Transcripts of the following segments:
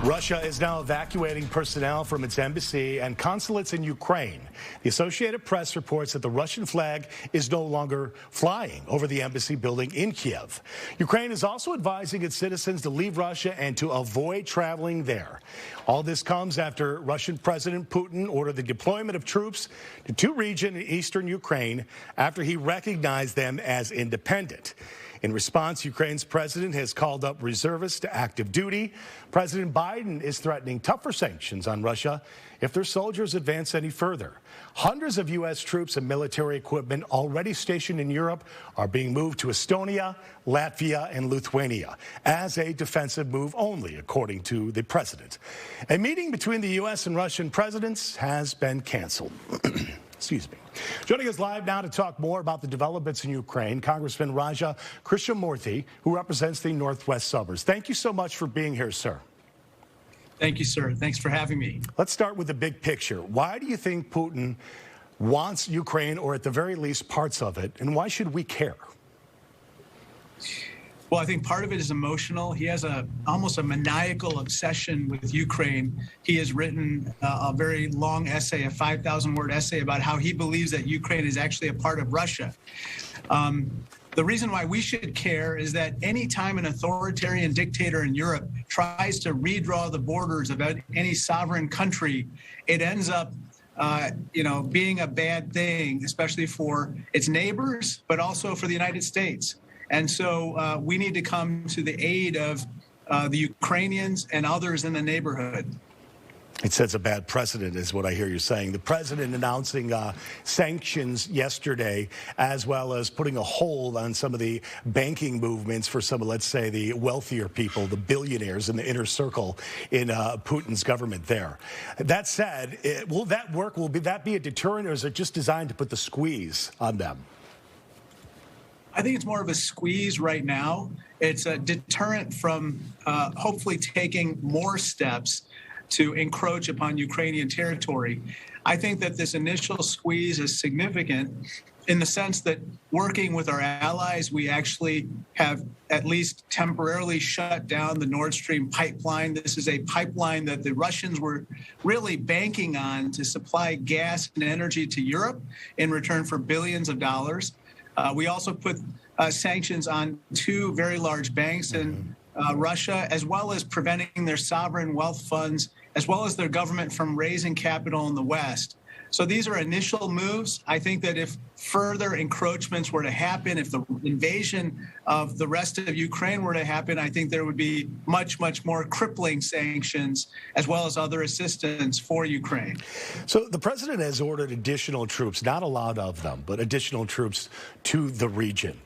Russia is now evacuating personnel from its embassy and consulates in Ukraine. The Associated Press reports that the Russian flag is no longer flying over the embassy building in Kiev. Ukraine is also advising its citizens to leave Russia and to avoid traveling there. All this comes after Russian President Putin ordered the deployment of troops to two regions in eastern Ukraine after he recognized them as independent. In response, Ukraine's president has called up reservists to active duty. President Biden is threatening tougher sanctions on Russia if their soldiers advance any further. Hundreds of U.S. troops and military equipment already stationed in Europe are being moved to Estonia, Latvia, and Lithuania as a defensive move only, according to the president. A meeting between the U.S. and Russian presidents has been canceled. Excuse me. Joining us live now to talk more about the developments in Ukraine, Congressman Krishnamoorthi, who represents the Northwest suburbs. Thank you so much for being here, sir. Thank you, sir. Thanks for having me. Let's start with the big picture. Why do you think Putin wants Ukraine, or at the very least parts of it, and why should we care? Well, I think part of it is emotional. He has almost a maniacal obsession with Ukraine. He has written a very long essay, a 5,000-word essay about how he believes that Ukraine is actually a part of Russia. The reason why we should care is that any time an authoritarian dictator in Europe tries to redraw the borders of any sovereign country, it ends up being a bad thing, especially for its neighbors, but also for the United States. And so we need to come to the aid of the Ukrainians and others in the neighborhood. It sets a bad precedent, is what I hear you saying. The president announcing sanctions yesterday, as well as putting a hold on some of the banking movements for some of, let's say, the wealthier people, the billionaires in the inner circle in Putin's government there. That said, will that work? Will that be a deterrent, or is it just designed to put the squeeze on them? I think it's more of a squeeze right now. It's a deterrent from hopefully taking more steps to encroach upon Ukrainian territory. I think that this initial squeeze is significant in the sense that working with our allies, we actually have at least temporarily shut down the Nord Stream pipeline. This is a pipeline that the Russians were really banking on to supply gas and energy to Europe in return for billions of dollars. We also put sanctions on two very large banks in Russia, as well as preventing their sovereign wealth funds, as well as their government from raising capital in the West. So these are initial moves. I think that if further encroachments were to happen, if the invasion of the rest of Ukraine were to happen, I think there would be much, much more crippling sanctions, as well as other assistance for Ukraine. So the president has ordered additional troops, not a lot of them, but additional troops to the region.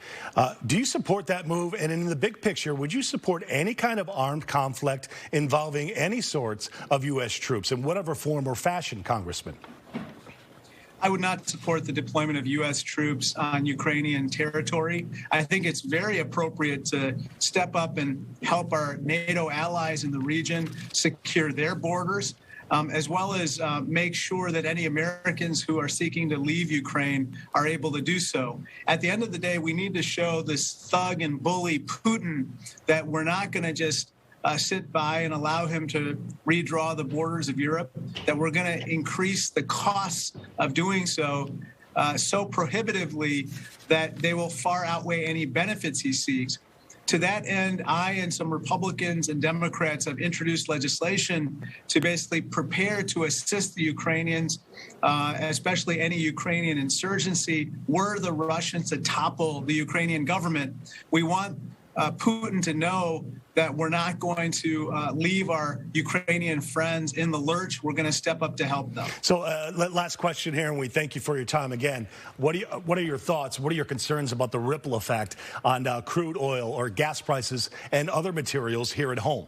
Do you support that move? And in the big picture, would you support any kind of armed conflict involving any sorts of U.S. troops in whatever form or fashion, Congressman? I would not support the deployment of U.S. troops on Ukrainian territory. I think it's very appropriate to step up and help our NATO allies in the region secure their borders, as well as make sure that any Americans who are seeking to leave Ukraine are able to do so. At the end of the day, we need to show this thug and bully Putin that we're not going to just sit by and allow him to redraw the borders of Europe, that we're going to increase the costs of doing so so prohibitively that they will far outweigh any benefits he seeks. To that end, I and some Republicans and Democrats have introduced legislation to basically prepare to assist the Ukrainians, especially any Ukrainian insurgency, were the Russians to topple the Ukrainian government. We want Putin to know that we're not going to leave our Ukrainian friends in the lurch. We're going to step up to help them. So last question here, and we thank you for your time again. What are your thoughts? What are your concerns about the ripple effect on crude oil or gas prices and other materials here at home?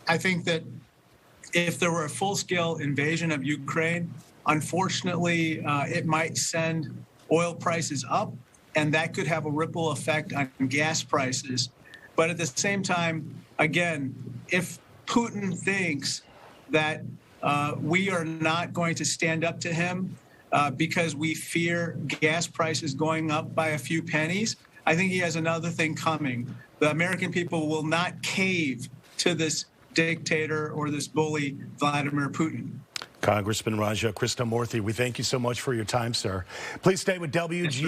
I think that if there were a full-scale invasion of Ukraine, unfortunately, it might send oil prices up, and that could have a ripple effect on gas prices. But at the same time, again, if Putin thinks that we are not going to stand up to him because we fear gas prices going up by a few pennies, I think he has another thing coming. The American people will not cave to this dictator or this bully, Vladimir Putin. Congressman Raja Krishnamoorthi, we thank you so much for your time, sir. Please stay with WGN.